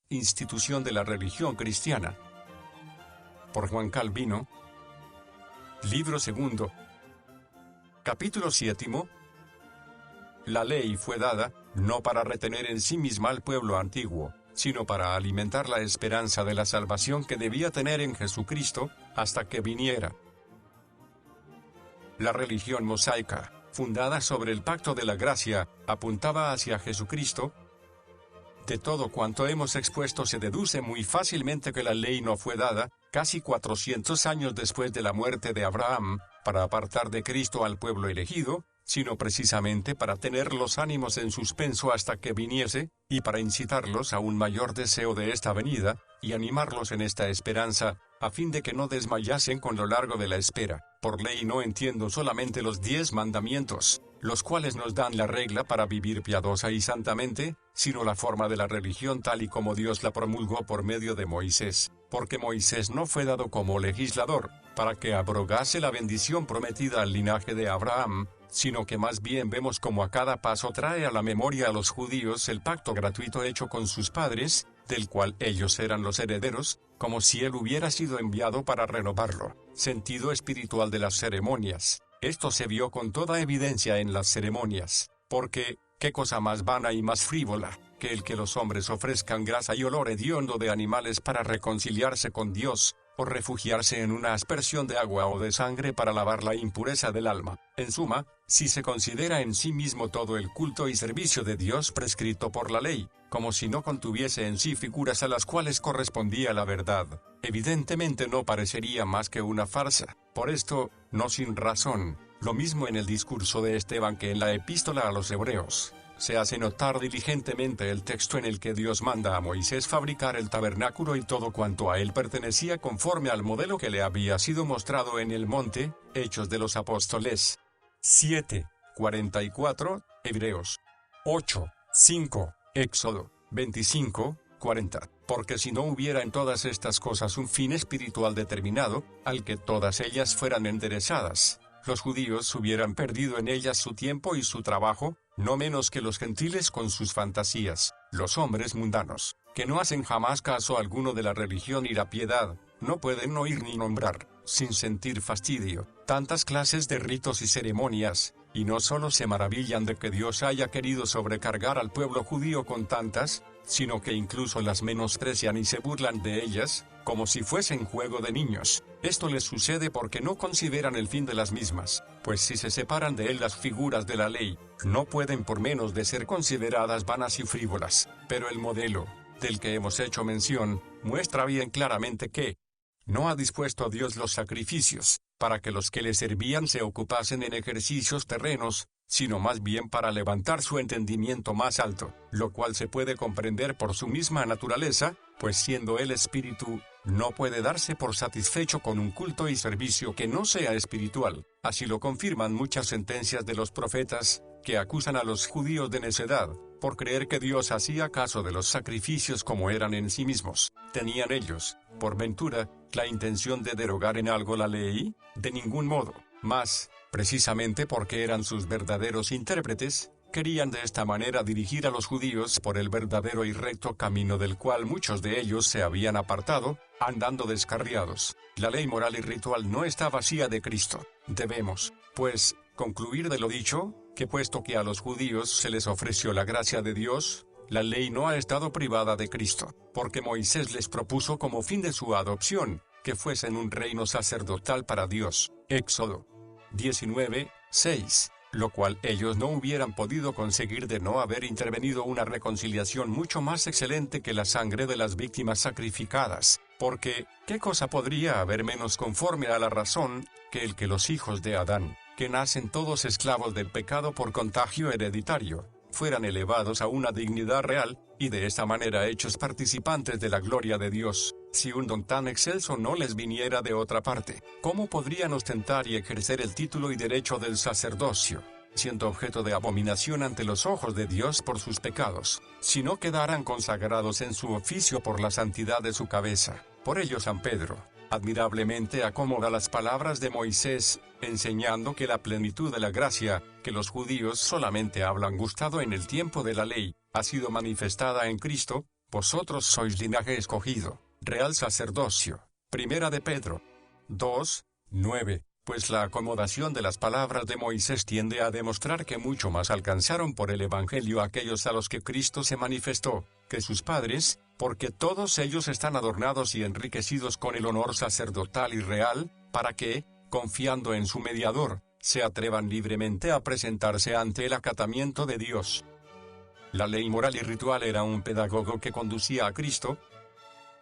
Institución de la religión cristiana. Por Juan Calvino. Libro segundo. Capítulo 7. La ley fue dada, no para retener en sí misma al pueblo antiguo, sino para alimentar la esperanza de la salvación que debía tener en Jesucristo, hasta que viniera. La religión mosaica, fundada sobre el pacto de la gracia, apuntaba hacia Jesucristo. De todo cuanto hemos expuesto se deduce muy fácilmente que la ley no fue dada, casi 400 años después de la muerte de Abraham, para apartar de Cristo al pueblo elegido, sino precisamente para tener los ánimos en suspenso hasta que viniese, y para incitarlos a un mayor deseo de esta venida, y animarlos en esta esperanza, a fin de que no desmayasen con lo largo de la espera. Por ley no entiendo solamente los 10 mandamientos, los cuales nos dan la regla para vivir piadosa y santamente, sino la forma de la religión tal y como Dios la promulgó por medio de Moisés, porque Moisés no fue dado como legislador, para que abrogase la bendición prometida al linaje de Abraham, sino que más bien vemos como a cada paso trae a la memoria a los judíos el pacto gratuito hecho con sus padres, del cual ellos eran los herederos, como si él hubiera sido enviado para renovarlo. Sentido espiritual de las ceremonias. Esto se vio con toda evidencia en las ceremonias, porque, ¿qué cosa más vana y más frívola, que el que los hombres ofrezcan grasa y olor hediondo de animales para reconciliarse con Dios, o refugiarse en una aspersión de agua o de sangre para lavar la impureza del alma? En suma, si se considera en sí mismo todo el culto y servicio de Dios prescrito por la ley, como si no contuviese en sí figuras a las cuales correspondía la verdad, evidentemente no parecería más que una farsa. Por esto, no sin razón, lo mismo en el discurso de Esteban que en la epístola a los Hebreos, se hace notar diligentemente el texto en el que Dios manda a Moisés fabricar el tabernáculo y todo cuanto a él pertenecía conforme al modelo que le había sido mostrado en el monte. Hechos de los Apóstoles 7:44, Hebreos 8:5, Éxodo 25:40. Porque si no hubiera en todas estas cosas un fin espiritual determinado, al que todas ellas fueran enderezadas, los judíos hubieran perdido en ellas su tiempo y su trabajo, no menos que los gentiles con sus fantasías. Los hombres mundanos, que no hacen jamás caso alguno de la religión y la piedad, no pueden oír ni nombrar, sin sentir fastidio, tantas clases de ritos y ceremonias, y no solo se maravillan de que Dios haya querido sobrecargar al pueblo judío con tantas, sino que incluso las menosprecian y se burlan de ellas, como si fuesen juego de niños. Esto les sucede porque no consideran el fin de las mismas, pues si se separan de él las figuras de la ley, no pueden por menos de ser consideradas vanas y frívolas. Pero el modelo, del que hemos hecho mención, muestra bien claramente que no ha dispuesto Dios los sacrificios, para que los que le servían se ocupasen en ejercicios terrenos, sino más bien para levantar su entendimiento más alto, lo cual se puede comprender por su misma naturaleza, pues siendo el espíritu, no puede darse por satisfecho con un culto y servicio que no sea espiritual. Así lo confirman muchas sentencias de los profetas, que acusan a los judíos de necedad, por creer que Dios hacía caso de los sacrificios como eran en sí mismos. ¿Tenían ellos, por ventura, la intención de derogar en algo la ley? De ningún modo. Mas, precisamente porque eran sus verdaderos intérpretes, querían de esta manera dirigir a los judíos por el verdadero y recto camino del cual muchos de ellos se habían apartado, andando descarriados. La ley moral y ritual no está vacía de Cristo. Debemos, pues, concluir de lo dicho, que puesto que a los judíos se les ofreció la gracia de Dios, la ley no ha estado privada de Cristo, porque Moisés les propuso como fin de su adopción, que fuesen un reino sacerdotal para Dios. Éxodo 19:6, lo cual ellos no hubieran podido conseguir de no haber intervenido una reconciliación mucho más excelente que la sangre de las víctimas sacrificadas, porque, ¿qué cosa podría haber menos conforme a la razón, que el que los hijos de Adán, que nacen todos esclavos del pecado por contagio hereditario, fueran elevados a una dignidad real, y de esta manera hechos participantes de la gloria de Dios? Si un don tan excelso no les viniera de otra parte, ¿cómo podrían ostentar y ejercer el título y derecho del sacerdocio, siendo objeto de abominación ante los ojos de Dios por sus pecados, si no quedaran consagrados en su oficio por la santidad de su cabeza? Por ello San Pedro admirablemente acomoda las palabras de Moisés, enseñando que la plenitud de la gracia, que los judíos solamente hablan gustado en el tiempo de la ley, ha sido manifestada en Cristo, vosotros sois linaje escogido, real sacerdocio. Primera de Pedro 2:9. Pues la acomodación de las palabras de Moisés tiende a demostrar que mucho más alcanzaron por el Evangelio aquellos a los que Cristo se manifestó, que sus padres, porque todos ellos están adornados y enriquecidos con el honor sacerdotal y real, para que, confiando en su mediador, se atrevan libremente a presentarse ante el acatamiento de Dios. La ley moral y ritual era un pedagogo que conducía a Cristo.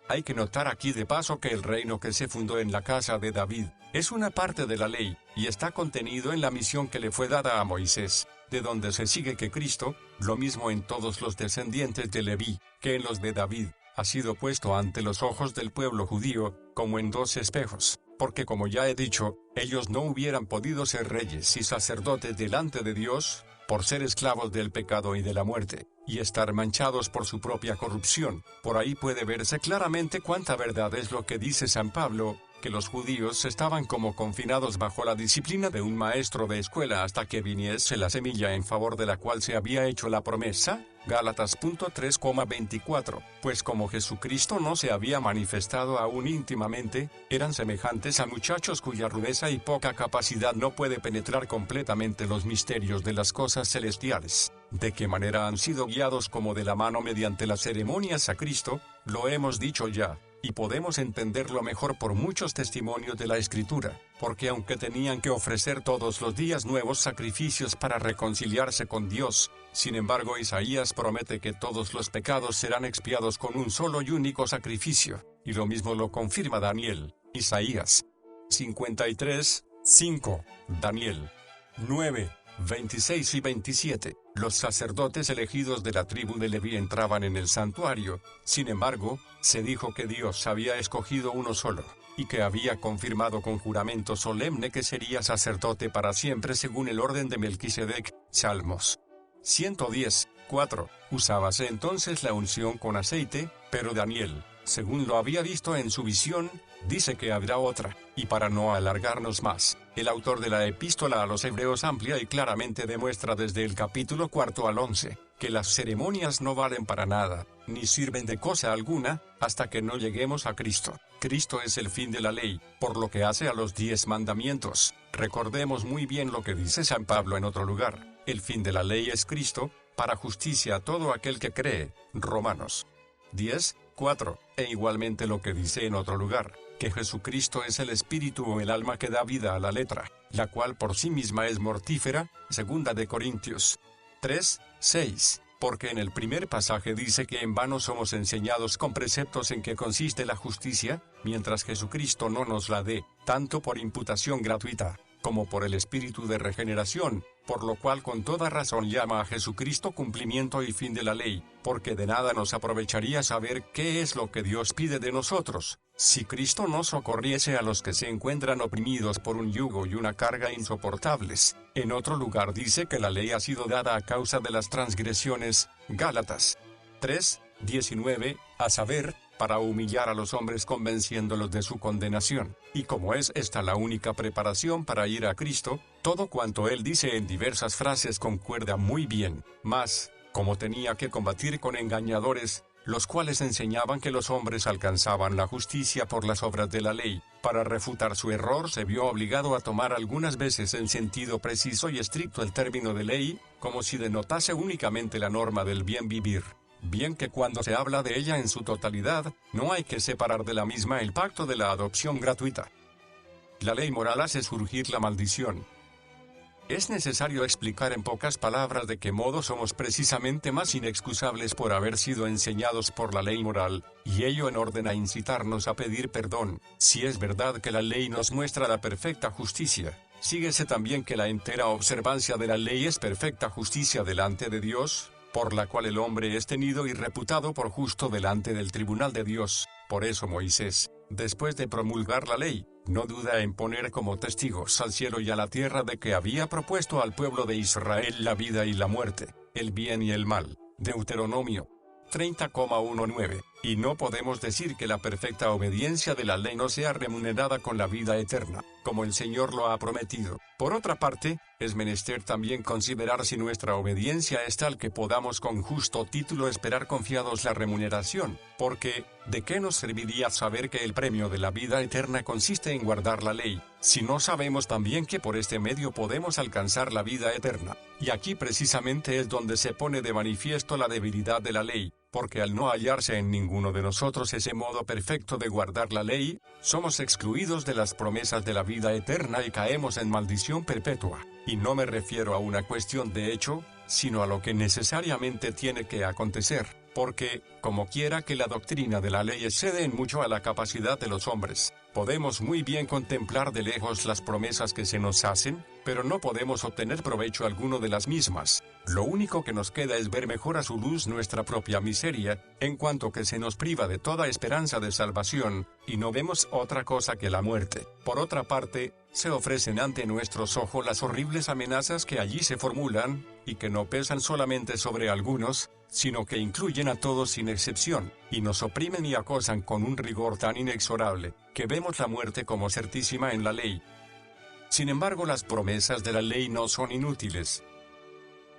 Hay que notar aquí de paso que el reino que se fundó en la casa de David es una parte de la ley, y está contenido en la misión que le fue dada a Moisés, de donde se sigue que Cristo, lo mismo en todos los descendientes de Leví, que en los de David, ha sido puesto ante los ojos del pueblo judío, como en dos espejos, porque como ya he dicho, ellos no hubieran podido ser reyes y sacerdotes delante de Dios, por ser esclavos del pecado y de la muerte, y estar manchados por su propia corrupción. Por ahí puede verse claramente cuánta verdad es lo que dice San Pablo, que los judíos estaban como confinados bajo la disciplina de un maestro de escuela hasta que viniese la semilla en favor de la cual se había hecho la promesa. Gálatas 3:24. Pues como Jesucristo no se había manifestado aún íntimamente, eran semejantes a muchachos cuya rudeza y poca capacidad no puede penetrar completamente los misterios de las cosas celestiales. ¿De qué manera han sido guiados como de la mano mediante las ceremonias a Cristo? Lo hemos dicho ya, y podemos entenderlo mejor por muchos testimonios de la Escritura, porque aunque tenían que ofrecer todos los días nuevos sacrificios para reconciliarse con Dios, sin embargo Isaías promete que todos los pecados serán expiados con un solo y único sacrificio, y lo mismo lo confirma Daniel, Isaías 53:5, Daniel 9:26 y 27. Los sacerdotes elegidos de la tribu de Leví entraban en el santuario. Sin embargo, se dijo que Dios había escogido uno solo, y que había confirmado con juramento solemne que sería sacerdote para siempre según el orden de Melquisedec. Salmos 110:4. Usábase entonces la unción con aceite, pero Daniel, según lo había visto en su visión, dice que habrá otra, y para no alargarnos más, el autor de la epístola a los Hebreos amplia y claramente demuestra desde el capítulo 4 al 11, que las ceremonias no valen para nada, ni sirven de cosa alguna, hasta que no lleguemos a Cristo. Cristo es el fin de la ley, por lo que hace a los 10 mandamientos. Recordemos muy bien lo que dice San Pablo en otro lugar: el fin de la ley es Cristo, para justicia a todo aquel que cree. Romanos 10:4, e igualmente lo que dice en otro lugar, que Jesucristo es el espíritu o el alma que da vida a la letra, la cual por sí misma es mortífera. Segunda de Corintios 3:6, porque en el primer pasaje dice que en vano somos enseñados con preceptos en que consiste la justicia, mientras Jesucristo no nos la dé, tanto por imputación gratuita, como por el espíritu de regeneración, por lo cual con toda razón llama a Jesucristo cumplimiento y fin de la ley, porque de nada nos aprovecharía saber qué es lo que Dios pide de nosotros, si Cristo no socorriese a los que se encuentran oprimidos por un yugo y una carga insoportables. En otro lugar dice que la ley ha sido dada a causa de las transgresiones. Gálatas 3:19, a saber, para humillar a los hombres convenciéndolos de su condenación. Y como es esta la única preparación para ir a Cristo, todo cuanto él dice en diversas frases concuerda muy bien. Mas, como tenía que combatir con engañadores, los cuales enseñaban que los hombres alcanzaban la justicia por las obras de la ley, para refutar su error se vio obligado a tomar algunas veces en sentido preciso y estricto el término de ley, como si denotase únicamente la norma del bien vivir. Bien que cuando se habla de ella en su totalidad, no hay que separar de la misma el pacto de la adopción gratuita. La ley moral hace surgir la maldición. Es necesario explicar en pocas palabras de qué modo somos precisamente más inexcusables por haber sido enseñados por la ley moral, y ello en orden a incitarnos a pedir perdón. Si es verdad que la ley nos muestra la perfecta justicia, síguese también que la entera observancia de la ley es perfecta justicia delante de Dios, por la cual el hombre es tenido y reputado por justo delante del tribunal de Dios. Por eso Moisés, después de promulgar la ley, no duda en poner como testigos al cielo y a la tierra de que había propuesto al pueblo de Israel la vida y la muerte, el bien y el mal. Deuteronomio 30,19. y no podemos decir que la perfecta obediencia de la ley no sea remunerada con la vida eterna, como el Señor lo ha prometido. Por otra parte, es menester también considerar si nuestra obediencia es tal que podamos con justo título esperar confiados la remuneración, porque, ¿de qué nos serviría saber que el premio de la vida eterna consiste en guardar la ley, si no sabemos también que por este medio podemos alcanzar la vida eterna? Y aquí precisamente es donde se pone de manifiesto la debilidad de la ley, porque al no hallarse en ninguno de nosotros ese modo perfecto de guardar la ley, somos excluidos de las promesas de la vida eterna y caemos en maldición perpetua. Y no me refiero a una cuestión de hecho, sino a lo que necesariamente tiene que acontecer, porque, como quiera que la doctrina de la ley excede en mucho a la capacidad de los hombres, podemos muy bien contemplar de lejos las promesas que se nos hacen, pero no podemos obtener provecho alguno de las mismas. Lo único que nos queda es ver mejor a su luz nuestra propia miseria, en cuanto que se nos priva de toda esperanza de salvación, y no vemos otra cosa que la muerte. Por otra parte, se ofrecen ante nuestros ojos las horribles amenazas que allí se formulan, y que no pesan solamente sobre algunos, sino que incluyen a todos sin excepción, y nos oprimen y acosan con un rigor tan inexorable, que vemos la muerte como certísima en la ley. Sin embargo, las promesas de la ley no son inútiles.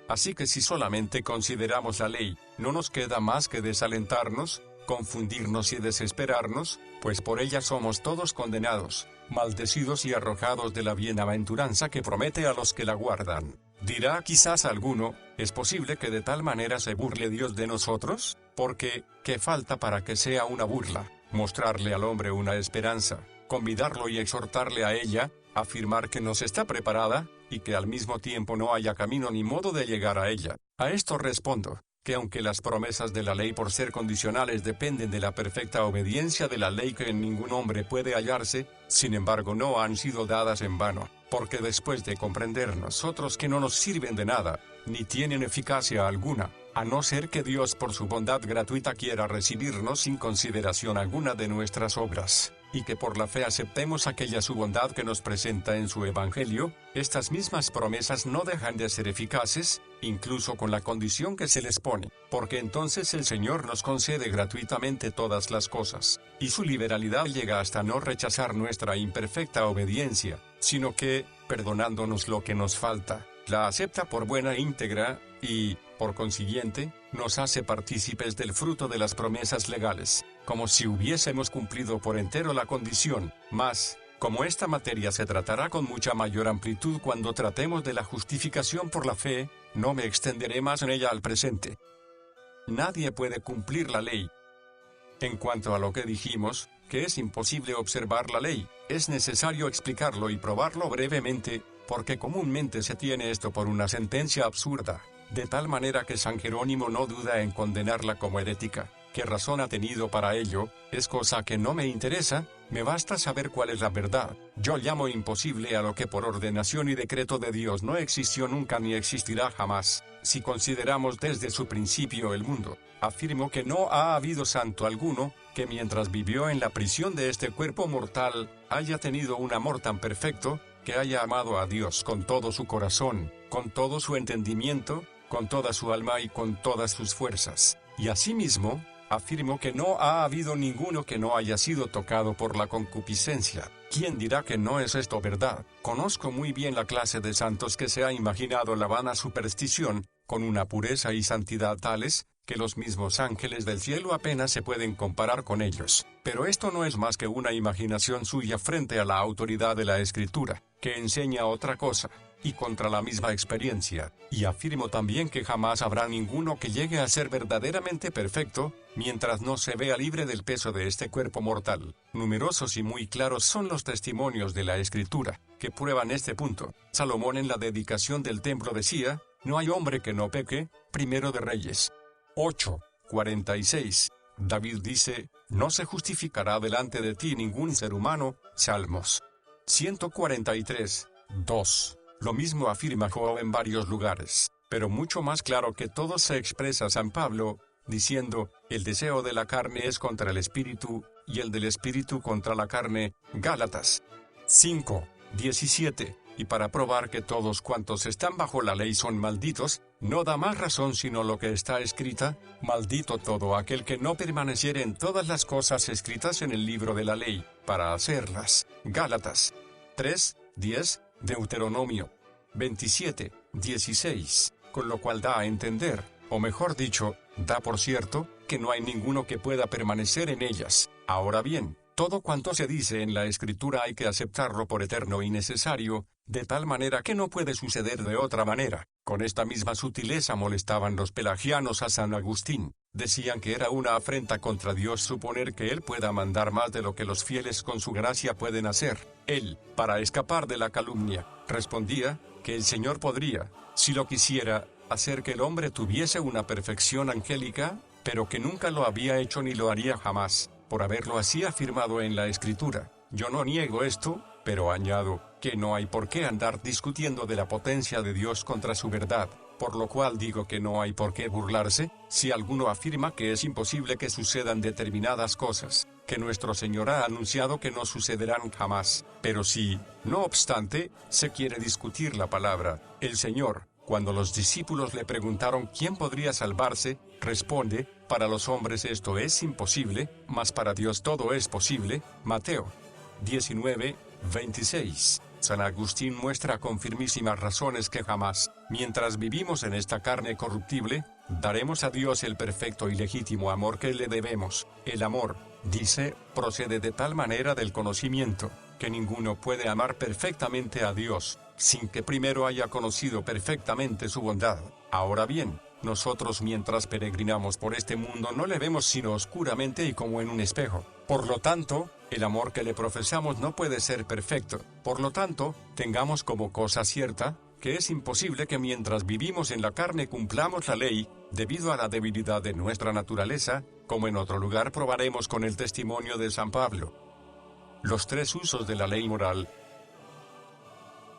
Así que si solamente consideramos la ley, no nos queda más que desalentarnos, confundirnos y desesperarnos, pues por ella somos todos condenados, maldecidos y arrojados de la bienaventuranza que promete a los que la guardan. Dirá quizás alguno, ¿es posible que de tal manera se burle Dios de nosotros? Porque, ¿qué falta para que sea una burla? Mostrarle al hombre una esperanza, convidarlo y exhortarle a ella, afirmar que nos está preparada, y que al mismo tiempo no haya camino ni modo de llegar a ella. A esto respondo, que aunque las promesas de la ley por ser condicionales dependen de la perfecta obediencia de la ley que en ningún hombre puede hallarse, sin embargo no han sido dadas en vano, porque después de comprender nosotros que no nos sirven de nada, ni tienen eficacia alguna, a no ser que Dios por su bondad gratuita quiera recibirnos sin consideración alguna de nuestras obras, y que por la fe aceptemos aquella su bondad que nos presenta en su Evangelio, estas mismas promesas no dejan de ser eficaces, incluso con la condición que se les pone, porque entonces el Señor nos concede gratuitamente todas las cosas, y su liberalidad llega hasta no rechazar nuestra imperfecta obediencia, sino que, perdonándonos lo que nos falta, la acepta por buena e íntegra, y, por consiguiente, nos hace partícipes del fruto de las promesas legales, como si hubiésemos cumplido por entero la condición. Mas, como esta materia se tratará con mucha mayor amplitud cuando tratemos de la justificación por la fe, no me extenderé más en ella al presente. Nadie puede cumplir la ley. En cuanto a lo que dijimos, que es imposible observar la ley, es necesario explicarlo y probarlo brevemente, porque comúnmente se tiene esto por una sentencia absurda, de tal manera que San Jerónimo no duda en condenarla como herética. ¿Qué razón ha tenido para ello? Es cosa que no me interesa, me basta saber cuál es la verdad. Yo llamo imposible a lo que por ordenación y decreto de Dios no existió nunca ni existirá jamás. Si consideramos desde su principio el mundo, afirmo que no ha habido santo alguno, que mientras vivió en la prisión de este cuerpo mortal, haya tenido un amor tan perfecto, que haya amado a Dios con todo su corazón, con todo su entendimiento, con toda su alma y con todas sus fuerzas. Y asimismo, afirmo que no ha habido ninguno que no haya sido tocado por la concupiscencia. ¿Quién dirá que no es esto verdad? Conozco muy bien la clase de santos que se ha imaginado la vana superstición, con una pureza y santidad tales, que los mismos ángeles del cielo apenas se pueden comparar con ellos. Pero esto no es más que una imaginación suya frente a la autoridad de la Escritura, que enseña otra cosa, y contra la misma experiencia, y afirmo también que jamás habrá ninguno que llegue a ser verdaderamente perfecto, mientras no se vea libre del peso de este cuerpo mortal. Numerosos y muy claros son los testimonios de la Escritura, que prueban este punto. Salomón en la dedicación del templo decía, no hay hombre que no peque, Primero de Reyes 8:46. David dice, no se justificará delante de ti ningún ser humano, Salmos 143:2. Lo mismo afirma Job en varios lugares, pero mucho más claro que todo se expresa San Pablo, diciendo, el deseo de la carne es contra el espíritu, y el del espíritu contra la carne, Gálatas 5:17. Y para probar que todos cuantos están bajo la ley son malditos, no da más razón sino lo que está escrita: maldito todo aquel que no permaneciere en todas las cosas escritas en el libro de la ley, para hacerlas. Gálatas 3:10, Deuteronomio 27:16, con lo cual da a entender, o mejor dicho, da por cierto, que no hay ninguno que pueda permanecer en ellas. Ahora bien, todo cuanto se dice en la Escritura hay que aceptarlo por eterno y necesario, de tal manera que no puede suceder de otra manera. Con esta misma sutileza molestaban los pelagianos a San Agustín. Decían que era una afrenta contra Dios suponer que Él pueda mandar más de lo que los fieles con su gracia pueden hacer. Él, para escapar de la calumnia, respondía que el Señor podría, si lo quisiera, hacer que el hombre tuviese una perfección angélica, pero que nunca lo había hecho ni lo haría jamás, por haberlo así afirmado en la Escritura. Yo no niego esto, pero añado que no hay por qué andar discutiendo de la potencia de Dios contra su verdad, por lo cual digo que no hay por qué burlarse, si alguno afirma que es imposible que sucedan determinadas cosas, que nuestro Señor ha anunciado que no sucederán jamás. Pero si, no obstante, se quiere discutir la palabra, el Señor, cuando los discípulos le preguntaron quién podría salvarse, responde: para los hombres esto es imposible, mas para Dios todo es posible. Mateo 19:26. San Agustín muestra con firmísimas razones que jamás, mientras vivimos en esta carne corruptible, daremos a Dios el perfecto y legítimo amor que le debemos. El amor, dice, procede de tal manera del conocimiento, que ninguno puede amar perfectamente a Dios, sin que primero haya conocido perfectamente su bondad. Ahora bien, nosotros mientras peregrinamos por este mundo no le vemos sino oscuramente y como en un espejo. Por lo tanto, el amor que le profesamos no puede ser perfecto. Por lo tanto, tengamos como cosa cierta, que es imposible que mientras vivimos en la carne cumplamos la ley, debido a la debilidad de nuestra naturaleza, como en otro lugar probaremos con el testimonio de San Pablo. Los tres usos de la ley moral.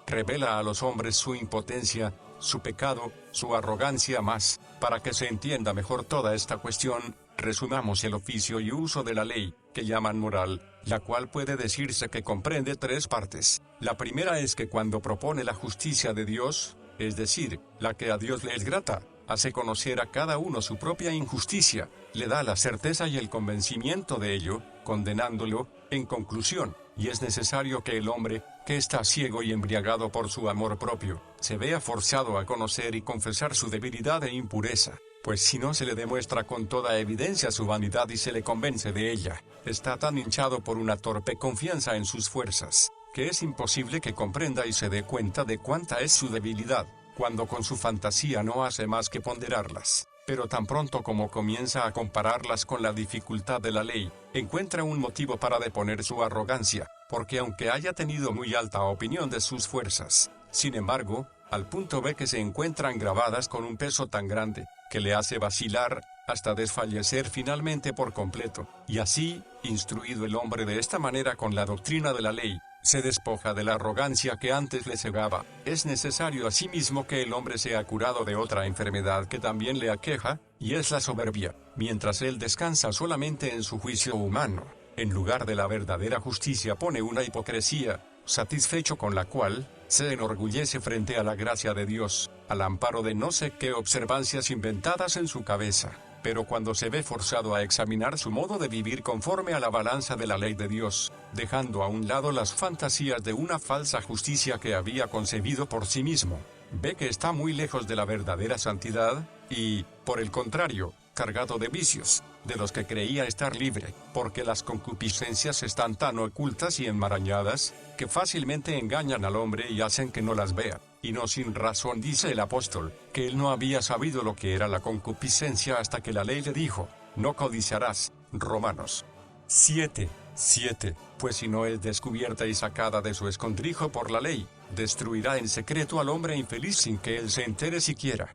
Revela a los hombres su impotencia, su pecado, su arrogancia. Más, para que se entienda mejor toda esta cuestión, resumamos el oficio y uso de la ley, que llaman moral, la cual puede decirse que comprende tres partes. La primera es que cuando propone la justicia de Dios, es decir, la que a Dios le es grata, hace conocer a cada uno su propia injusticia, le da la certeza y el convencimiento de ello, condenándolo, en conclusión, y es necesario que el hombre, que está ciego y embriagado por su amor propio, se vea forzado a conocer y confesar su debilidad e impureza, pues si no se le demuestra con toda evidencia su vanidad y se le convence de ella, está tan hinchado por una torpe confianza en sus fuerzas, que es imposible que comprenda y se dé cuenta de cuánta es su debilidad, cuando con su fantasía no hace más que ponderarlas. Pero tan pronto como comienza a compararlas con la dificultad de la ley, encuentra un motivo para deponer su arrogancia, porque aunque haya tenido muy alta opinión de sus fuerzas, sin embargo, al punto ve que se encuentran grabadas con un peso tan grande, que le hace vacilar, hasta desfallecer finalmente por completo. Y así, instruido el hombre de esta manera con la doctrina de la ley, se despoja de la arrogancia que antes le cegaba. Es necesario asimismo que el hombre sea curado de otra enfermedad que también le aqueja, y es la soberbia, mientras él descansa solamente en su juicio humano. En lugar de la verdadera justicia pone una hipocresía, satisfecho con la cual, se enorgullece frente a la gracia de Dios, al amparo de no sé qué observancias inventadas en su cabeza. Pero cuando se ve forzado a examinar su modo de vivir conforme a la balanza de la ley de Dios, dejando a un lado las fantasías de una falsa justicia que había concebido por sí mismo, ve que está muy lejos de la verdadera santidad, y, por el contrario, cargado de vicios, de los que creía estar libre, porque las concupiscencias están tan ocultas y enmarañadas, que fácilmente engañan al hombre y hacen que no las vea. Y no sin razón dice el apóstol, que él no había sabido lo que era la concupiscencia hasta que la ley le dijo: no codiciarás. Romanos 7:7. Pues si no es descubierta y sacada de su escondrijo por la ley, destruirá en secreto al hombre infeliz sin que él se entere siquiera.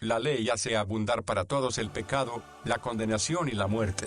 La ley hace abundar para todos el pecado, la condenación y la muerte.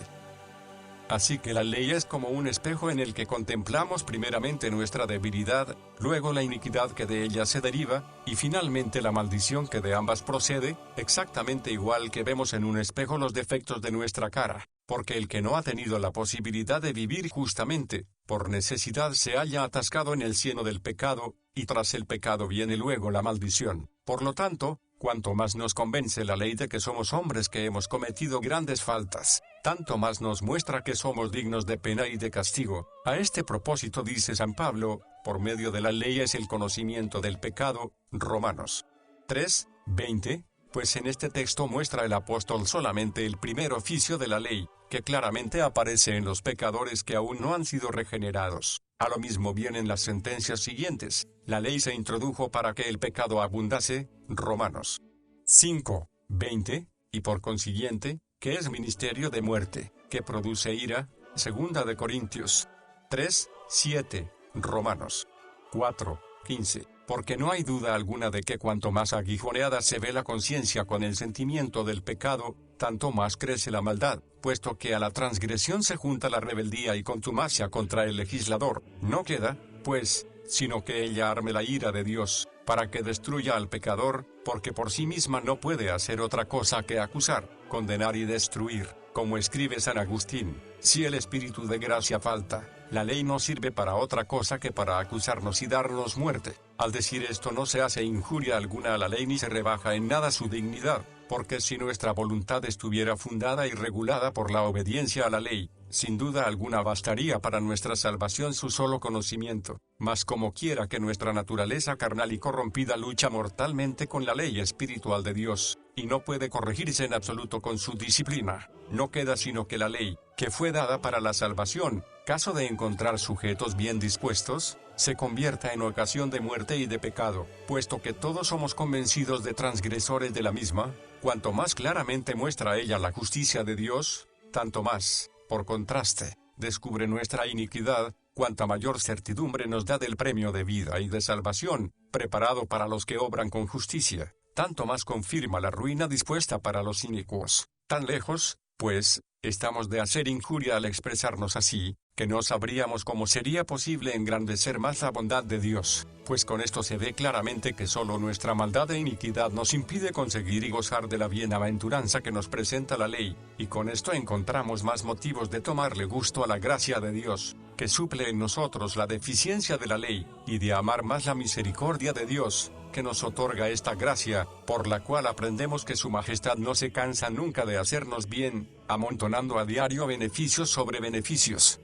Así que la ley es como un espejo en el que contemplamos primeramente nuestra debilidad, luego la iniquidad que de ella se deriva, y finalmente la maldición que de ambas procede, exactamente igual que vemos en un espejo los defectos de nuestra cara, porque el que no ha tenido la posibilidad de vivir justamente, por necesidad se halla atascado en el cieno del pecado, y tras el pecado viene luego la maldición. Por lo tanto, cuanto más nos convence la ley de que somos hombres que hemos cometido grandes faltas, tanto más nos muestra que somos dignos de pena y de castigo. A este propósito dice San Pablo, por medio de la ley es el conocimiento del pecado, Romanos 3:20, pues en este texto muestra el apóstol solamente el primer oficio de la ley, que claramente aparece en los pecadores que aún no han sido regenerados. A lo mismo vienen las sentencias siguientes. La ley se introdujo para que el pecado abundase, Romanos 5:20, y por consiguiente, que es ministerio de muerte, que produce ira, 2 de Corintios 3:7, Romanos 4:15, porque no hay duda alguna de que cuanto más aguijoneada se ve la conciencia con el sentimiento del pecado, tanto más crece la maldad, puesto que a la transgresión se junta la rebeldía y contumacia contra el legislador. No queda, pues, sino que ella arme la ira de Dios, para que destruya al pecador, porque por sí misma no puede hacer otra cosa que acusar, condenar y destruir, como escribe San Agustín. Si el Espíritu de gracia falta, la ley no sirve para otra cosa que para acusarnos y darnos muerte. Al decir esto no se hace injuria alguna a la ley ni se rebaja en nada su dignidad, porque si nuestra voluntad estuviera fundada y regulada por la obediencia a la ley, sin duda alguna bastaría para nuestra salvación su solo conocimiento. Mas como quiera que nuestra naturaleza carnal y corrompida lucha mortalmente con la ley espiritual de Dios, y no puede corregirse en absoluto con su disciplina, no queda sino que la ley, que fue dada para la salvación, caso de encontrar sujetos bien dispuestos, se convierta en ocasión de muerte y de pecado, puesto que todos somos convencidos de transgresores de la misma. Cuanto más claramente muestra ella la justicia de Dios, tanto más, por contraste, descubre nuestra iniquidad, cuanta mayor certidumbre nos da del premio de vida y de salvación, preparado para los que obran con justicia, tanto más confirma la ruina dispuesta para los inicuos. Tan lejos, pues, estamos de hacer injuria al expresarnos así, que no sabríamos cómo sería posible engrandecer más la bondad de Dios, pues con esto se ve claramente que solo nuestra maldad e iniquidad nos impide conseguir y gozar de la bienaventuranza que nos presenta la ley, y con esto encontramos más motivos de tomarle gusto a la gracia de Dios, que suple en nosotros la deficiencia de la ley, y de amar más la misericordia de Dios, que nos otorga esta gracia, por la cual aprendemos que su majestad no se cansa nunca de hacernos bien, amontonando a diario beneficios sobre beneficios.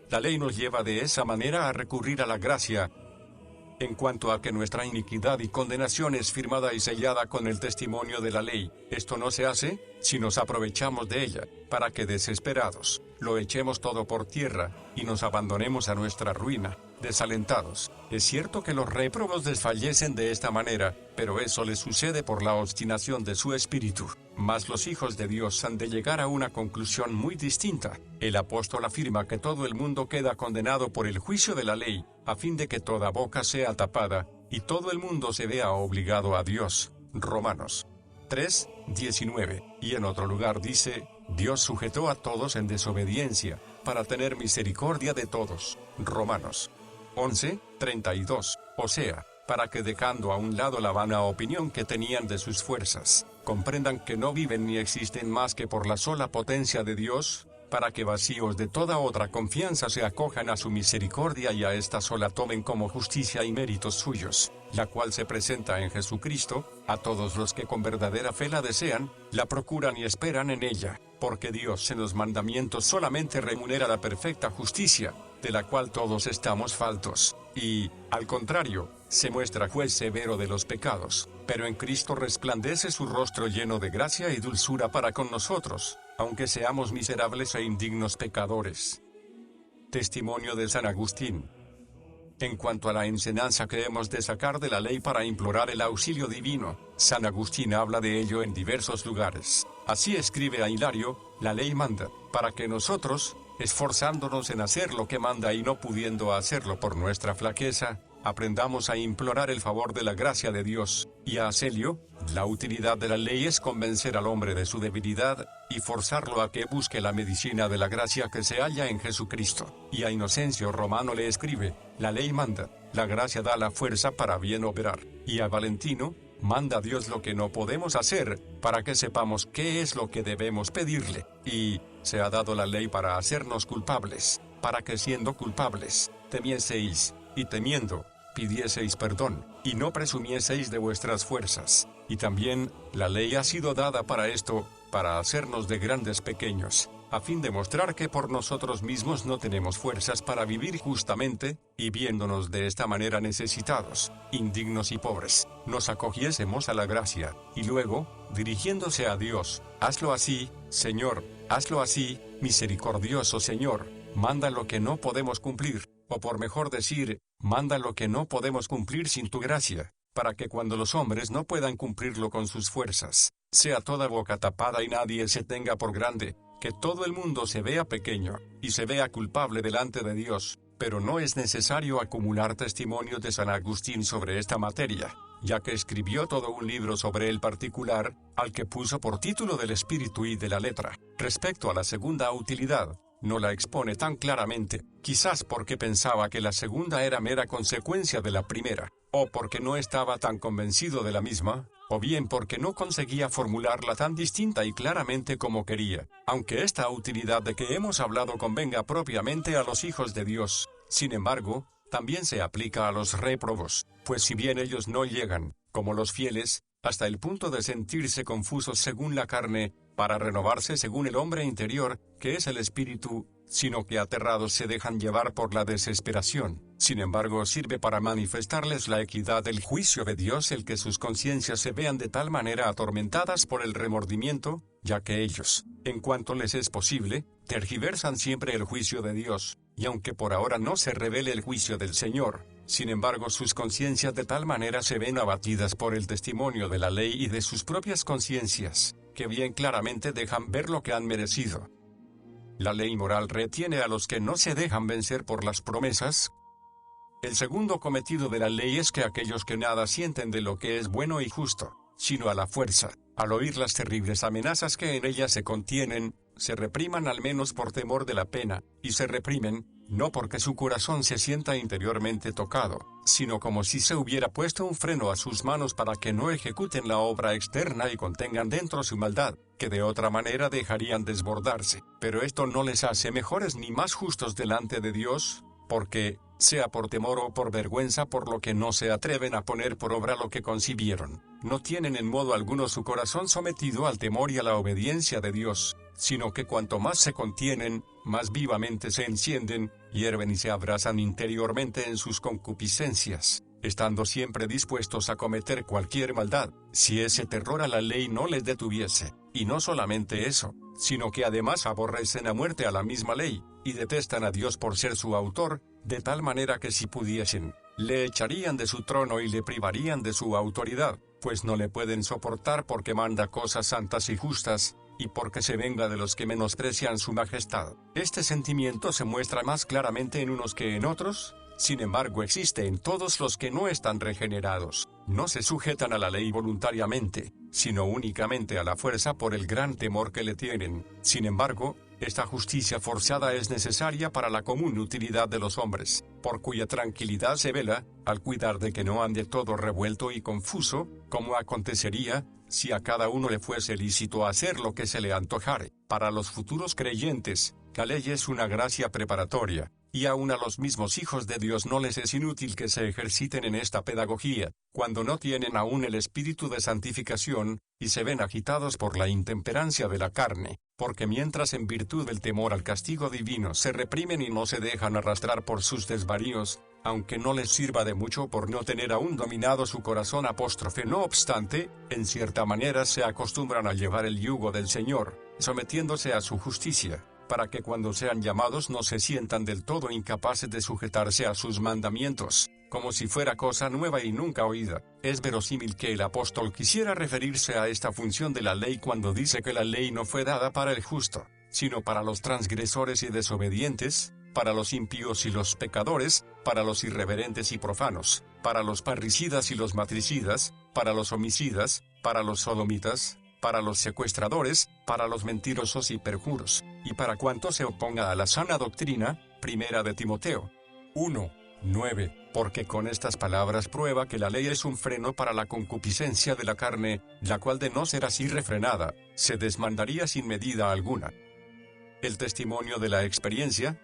La ley nos lleva de esa manera a recurrir a la gracia, en cuanto a que nuestra iniquidad y condenación es firmada y sellada con el testimonio de la ley. Esto no se hace, si nos aprovechamos de ella, para que desesperados, lo echemos todo por tierra, y nos abandonemos a nuestra ruina, desalentados. Es cierto que los réprobos desfallecen de esta manera, pero eso les sucede por la obstinación de su espíritu. Mas los hijos de Dios han de llegar a una conclusión muy distinta. El apóstol afirma que todo el mundo queda condenado por el juicio de la ley, a fin de que toda boca sea tapada, y todo el mundo se vea obligado a Dios. Romanos 3:19. Y en otro lugar dice, Dios sujetó a todos en desobediencia, para tener misericordia de todos. Romanos 11:32. O sea, para que dejando a un lado la vana opinión que tenían de sus fuerzas, comprendan que no viven ni existen más que por la sola potencia de Dios, para que vacíos de toda otra confianza se acojan a su misericordia y a esta sola tomen como justicia y méritos suyos, la cual se presenta en Jesucristo, a todos los que con verdadera fe la desean, la procuran y esperan en ella, porque Dios en los mandamientos solamente remunera la perfecta justicia, de la cual todos estamos faltos, y, al contrario, se muestra juez severo de los pecados, pero en Cristo resplandece su rostro lleno de gracia y dulzura para con nosotros, aunque seamos miserables e indignos pecadores. Testimonio de San Agustín. En cuanto a la enseñanza que hemos de sacar de la ley para implorar el auxilio divino, San Agustín habla de ello en diversos lugares. Así escribe a Hilario, la ley manda, para que nosotros, esforzándonos en hacer lo que manda y no pudiendo hacerlo por nuestra flaqueza, aprendamos a implorar el favor de la gracia de Dios. Y a Celio, la utilidad de la ley es convencer al hombre de su debilidad, y forzarlo a que busque la medicina de la gracia que se halla en Jesucristo. Y a Inocencio Romano le escribe, la ley manda, la gracia da la fuerza para bien operar. Y a Valentino, manda Dios lo que no podemos hacer, para que sepamos qué es lo que debemos pedirle. Y, se ha dado la ley para hacernos culpables, para que siendo culpables, temieseis, y temiendo, pidieseis perdón, y no presumieseis de vuestras fuerzas. Y también, la ley ha sido dada para esto, para hacernos de grandes pequeños, a fin de mostrar que por nosotros mismos no tenemos fuerzas para vivir justamente, y viéndonos de esta manera necesitados, indignos y pobres, nos acogiésemos a la gracia, y luego, dirigiéndose a Dios, hazlo así, Señor, hazlo así, misericordioso Señor, manda lo que no podemos cumplir, o por mejor decir, manda lo que no podemos cumplir sin tu gracia, para que cuando los hombres no puedan cumplirlo con sus fuerzas, sea toda boca tapada y nadie se tenga por grande, que todo el mundo se vea pequeño, y se vea culpable delante de Dios. Pero no es necesario acumular testimonios de San Agustín sobre esta materia, ya que escribió todo un libro sobre el particular, al que puso por título del espíritu y de la letra. Respecto a la segunda utilidad, no la expone tan claramente, quizás porque pensaba que la segunda era mera consecuencia de la primera, o porque no estaba tan convencido de la misma, o bien porque no conseguía formularla tan distinta y claramente como quería, aunque esta utilidad de que hemos hablado convenga propiamente a los hijos de Dios. Sin embargo, también se aplica a los réprobos, pues si bien ellos no llegan, como los fieles, hasta el punto de sentirse confusos según la carne, para renovarse según el hombre interior, que es el espíritu, sino que aterrados se dejan llevar por la desesperación. Sin embargo, sirve para manifestarles la equidad del juicio de Dios el que sus conciencias se vean de tal manera atormentadas por el remordimiento, ya que ellos, en cuanto les es posible, tergiversan siempre el juicio de Dios, y aunque por ahora no se revele el juicio del Señor, sin embargo sus conciencias de tal manera se ven abatidas por el testimonio de la ley y de sus propias conciencias, que bien claramente dejan ver lo que han merecido. La ley moral retiene a los que no se dejan vencer por las promesas. El segundo cometido de la ley es que aquellos que nada sienten de lo que es bueno y justo, sino a la fuerza, al oír las terribles amenazas que en ella se contienen, se repriman al menos por temor de la pena, y se reprimen, no porque su corazón se sienta interiormente tocado, sino como si se hubiera puesto un freno a sus manos para que no ejecuten la obra externa y contengan dentro su maldad, que de otra manera dejarían desbordarse. Pero esto no les hace mejores ni más justos delante de Dios, porque, sea por temor o por vergüenza por lo que no se atreven a poner por obra lo que concibieron, no tienen en modo alguno su corazón sometido al temor y a la obediencia de Dios, sino que cuanto más se contienen, más vivamente se encienden, hierven y se abrazan interiormente en sus concupiscencias, estando siempre dispuestos a cometer cualquier maldad, si ese terror a la ley no les detuviese. Y no solamente eso, sino que además aborrecen a muerte a la misma ley, y detestan a Dios por ser su autor, de tal manera que si pudiesen, le echarían de su trono y le privarían de su autoridad, pues no le pueden soportar porque manda cosas santas y justas, y porque se venga de los que menosprecian su majestad. Este sentimiento se muestra más claramente en unos que en otros, sin embargo existe en todos los que no están regenerados, no se sujetan a la ley voluntariamente, sino únicamente a la fuerza por el gran temor que le tienen. Sin embargo, esta justicia forzada es necesaria para la común utilidad de los hombres, por cuya tranquilidad se vela, al cuidar de que no ande todo revuelto y confuso, como acontecería, si a cada uno le fuese lícito hacer lo que se le antojare. Para los futuros creyentes, la ley es una gracia preparatoria, y aun a los mismos hijos de Dios no les es inútil que se ejerciten en esta pedagogía, cuando no tienen aún el espíritu de santificación, y se ven agitados por la intemperancia de la carne, porque mientras en virtud del temor al castigo divino se reprimen y no se dejan arrastrar por sus desvaríos, aunque no les sirva de mucho por no tener aún dominado su corazón apóstrofe, no obstante, en cierta manera se acostumbran a llevar el yugo del Señor, sometiéndose a su justicia, para que cuando sean llamados no se sientan del todo incapaces de sujetarse a sus mandamientos, como si fuera cosa nueva y nunca oída. Es verosímil que el apóstol quisiera referirse a esta función de la ley cuando dice que la ley no fue dada para el justo, sino para los transgresores y desobedientes, para los impíos y los pecadores, para los irreverentes y profanos, para los parricidas y los matricidas, para los homicidas, para los sodomitas, para los secuestradores, para los mentirosos y perjuros, y para cuanto se oponga a la sana doctrina. Primera de Timoteo 1:9, porque con estas palabras prueba que la ley es un freno para la concupiscencia de la carne, la cual de no ser así refrenada, se desmandaría sin medida alguna. El testimonio de la experiencia.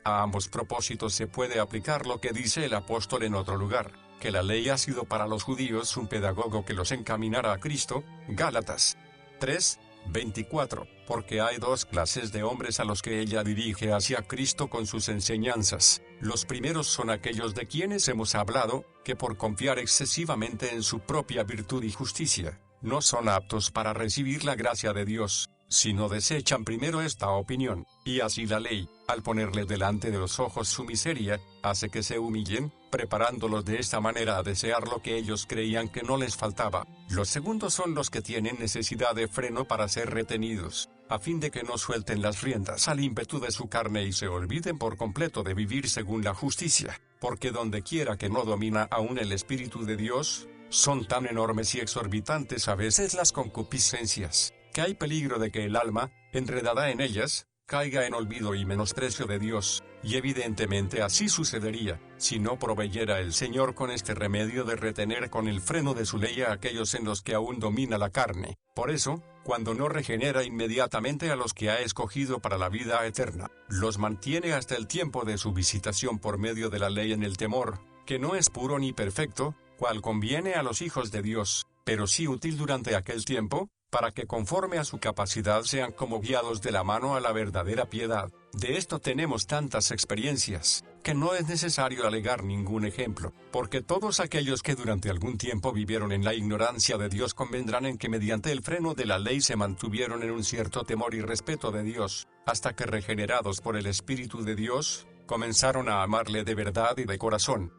A ambos propósitos se puede aplicar lo que dice el apóstol en otro lugar, que la ley ha sido para los judíos un pedagogo que los encaminara a Cristo, Gálatas 3:24, porque hay dos clases de hombres a los que ella dirige hacia Cristo con sus enseñanzas. Los primeros son aquellos de quienes hemos hablado, que por confiar excesivamente en su propia virtud y justicia, no son aptos para recibir la gracia de Dios, sino desechan primero esta opinión, y así la ley, al ponerle delante de los ojos su miseria, hace que se humillen, preparándolos de esta manera a desear lo que ellos creían que no les faltaba. Los segundos son los que tienen necesidad de freno para ser retenidos, a fin de que no suelten las riendas al ímpetu de su carne y se olviden por completo de vivir según la justicia, porque donde quiera que no domina aún el Espíritu de Dios, son tan enormes y exorbitantes a veces las concupiscencias, que hay peligro de que el alma, enredada en ellas, caiga en olvido y menosprecio de Dios, y evidentemente así sucedería, si no proveyera el Señor con este remedio de retener con el freno de su ley a aquellos en los que aún domina la carne. Por eso, cuando no regenera inmediatamente a los que ha escogido para la vida eterna, los mantiene hasta el tiempo de su visitación por medio de la ley en el temor, que no es puro ni perfecto, cual conviene a los hijos de Dios, pero sí útil durante aquel tiempo, para que conforme a su capacidad sean como guiados de la mano a la verdadera piedad. De esto tenemos tantas experiencias, que no es necesario alegar ningún ejemplo, porque todos aquellos que durante algún tiempo vivieron en la ignorancia de Dios convendrán en que mediante el freno de la ley se mantuvieron en un cierto temor y respeto de Dios, hasta que regenerados por el Espíritu de Dios, comenzaron a amarle de verdad y de corazón.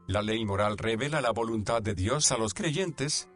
La ley moral revela la voluntad de Dios a los creyentes.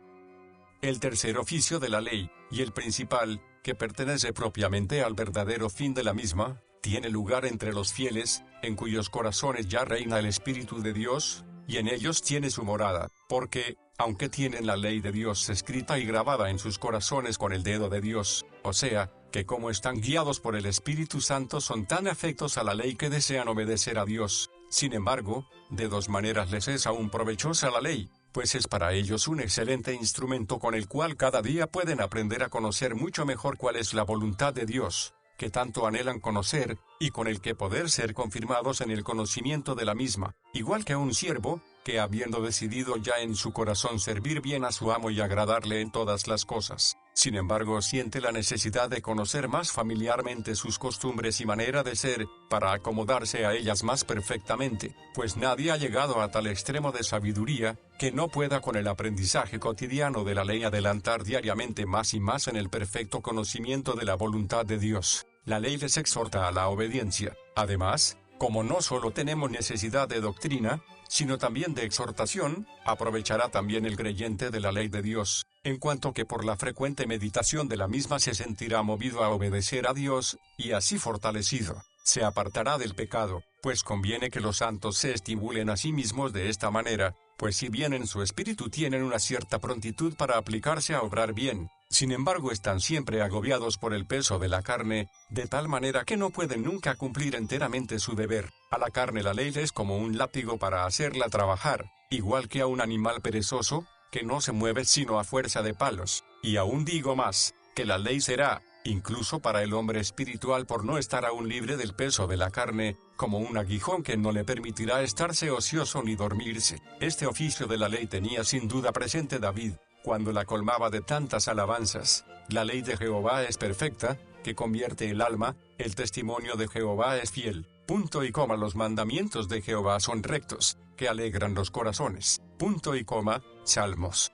El tercer oficio de la ley, y el principal, que pertenece propiamente al verdadero fin de la misma, tiene lugar entre los fieles, en cuyos corazones ya reina el Espíritu de Dios, y en ellos tiene su morada, porque, aunque tienen la ley de Dios escrita y grabada en sus corazones con el dedo de Dios, o sea, que como están guiados por el Espíritu Santo son tan afectos a la ley que desean obedecer a Dios. Sin embargo, de dos maneras les es aún provechosa la ley, pues es para ellos un excelente instrumento con el cual cada día pueden aprender a conocer mucho mejor cuál es la voluntad de Dios, que tanto anhelan conocer, y con el que poder ser confirmados en el conocimiento de la misma, igual que un siervo, que habiendo decidido ya en su corazón servir bien a su amo y agradarle en todas las cosas, sin embargo siente la necesidad de conocer más familiarmente sus costumbres y manera de ser, para acomodarse a ellas más perfectamente, pues nadie ha llegado a tal extremo de sabiduría, que no pueda con el aprendizaje cotidiano de la ley adelantar diariamente más y más en el perfecto conocimiento de la voluntad de Dios. La ley les exhorta a la obediencia. Además, como no solo tenemos necesidad de doctrina, sino también de exhortación, aprovechará también el creyente de la ley de Dios, en cuanto que por la frecuente meditación de la misma se sentirá movido a obedecer a Dios, y así fortalecido, se apartará del pecado, pues conviene que los santos se estimulen a sí mismos de esta manera, pues si bien en su espíritu tienen una cierta prontitud para aplicarse a obrar bien, sin embargo están siempre agobiados por el peso de la carne, de tal manera que no pueden nunca cumplir enteramente su deber. A la carne la ley es como un látigo para hacerla trabajar, igual que a un animal perezoso, que no se mueve sino a fuerza de palos. Y aún digo más, que la ley será, incluso para el hombre espiritual por no estar aún libre del peso de la carne, como un aguijón que no le permitirá estarse ocioso ni dormirse. Este oficio de la ley tenía sin duda presente David, cuando la colmaba de tantas alabanzas. La ley de Jehová es perfecta, que convierte el alma, el testimonio de Jehová es fiel. Punto y coma. Los mandamientos de Jehová son rectos, que alegran los corazones. Punto y coma. Salmos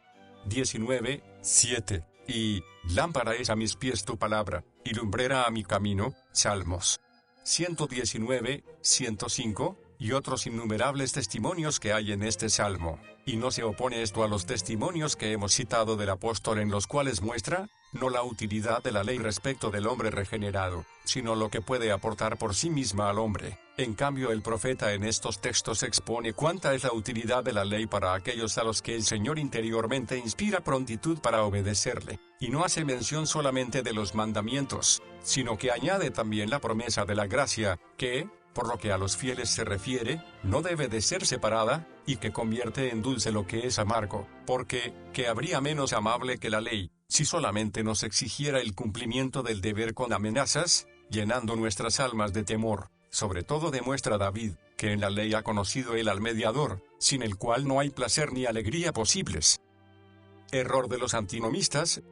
19:7. Y, lámpara es a mis pies tu palabra, y lumbrera a mi camino. Salmos 119:105, y otros innumerables testimonios que hay en este salmo. Y no se opone esto a los testimonios que hemos citado del apóstol en los cuales muestra, no la utilidad de la ley respecto del hombre regenerado, sino lo que puede aportar por sí misma al hombre. En cambio el profeta en estos textos expone cuánta es la utilidad de la ley para aquellos a los que el Señor interiormente inspira prontitud para obedecerle, y no hace mención solamente de los mandamientos, sino que añade también la promesa de la gracia, que, por lo que a los fieles se refiere, no debe de ser separada, y que convierte en dulce lo que es amargo, porque, ¿qué habría menos amable que la ley, si solamente nos exigiera el cumplimiento del deber con amenazas, llenando nuestras almas de temor? Sobre todo demuestra David, que en la ley ha conocido él al mediador, sin el cual no hay placer ni alegría posibles. Error de los antinomistas.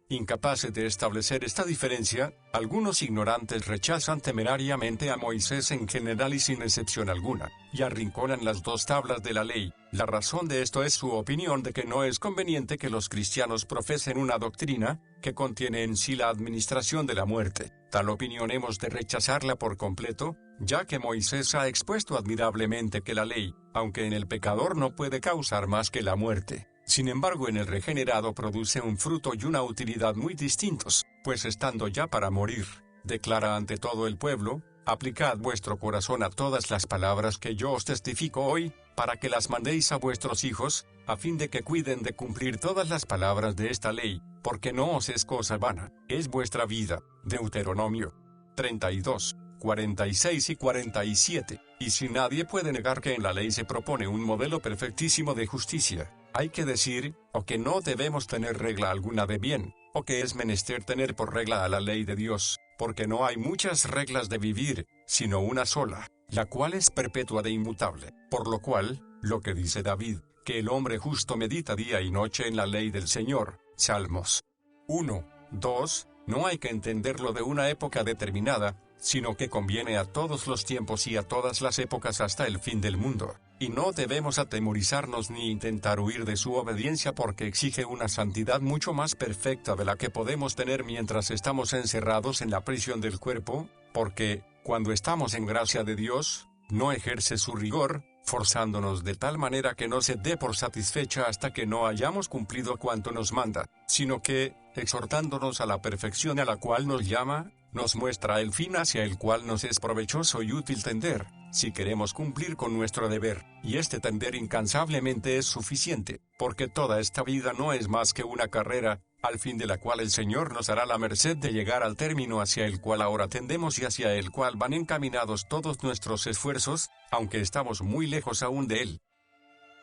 Incapaces de establecer esta diferencia, algunos ignorantes rechazan temerariamente a Moisés en general y sin excepción alguna, y arrinconan las dos tablas de la ley. La razón de esto es su opinión de que no es conveniente que los cristianos profesen una doctrina que contiene en sí la administración de la muerte. Tal opinión hemos de rechazarla por completo, ya que Moisés ha expuesto admirablemente que la ley, aunque en el pecador no puede causar más que la muerte, sin embargo en el regenerado produce un fruto y una utilidad muy distintos, pues estando ya para morir, declara ante todo el pueblo: aplicad vuestro corazón a todas las palabras que yo os testifico hoy, para que las mandéis a vuestros hijos, a fin de que cuiden de cumplir todas las palabras de esta ley, porque no os es cosa vana, es vuestra vida. Deuteronomio 32, 46 y 47. Y si nadie puede negar que en la ley se propone un modelo perfectísimo de justicia, hay que decir, o que no debemos tener regla alguna de bien, o que es menester tener por regla a la ley de Dios, porque no hay muchas reglas de vivir, sino una sola, la cual es perpetua e inmutable. Por lo cual, lo que dice David, que el hombre justo medita día y noche en la ley del Señor. Salmos 1, 2, no hay que entenderlo de una época determinada, sino que conviene a todos los tiempos y a todas las épocas hasta el fin del mundo, y no debemos atemorizarnos ni intentar huir de su obediencia porque exige una santidad mucho más perfecta de la que podemos tener mientras estamos encerrados en la prisión del cuerpo, porque, cuando estamos en gracia de Dios, no ejerce su rigor, forzándonos de tal manera que no se dé por satisfecha hasta que no hayamos cumplido cuanto nos manda, sino que, exhortándonos a la perfección a la cual nos llama, nos muestra el fin hacia el cual nos es provechoso y útil tender, si queremos cumplir con nuestro deber, y este tender incansablemente es suficiente, porque toda esta vida no es más que una carrera, al fin de la cual el Señor nos hará la merced de llegar al término hacia el cual ahora tendemos y hacia el cual van encaminados todos nuestros esfuerzos, aunque estamos muy lejos aún de él.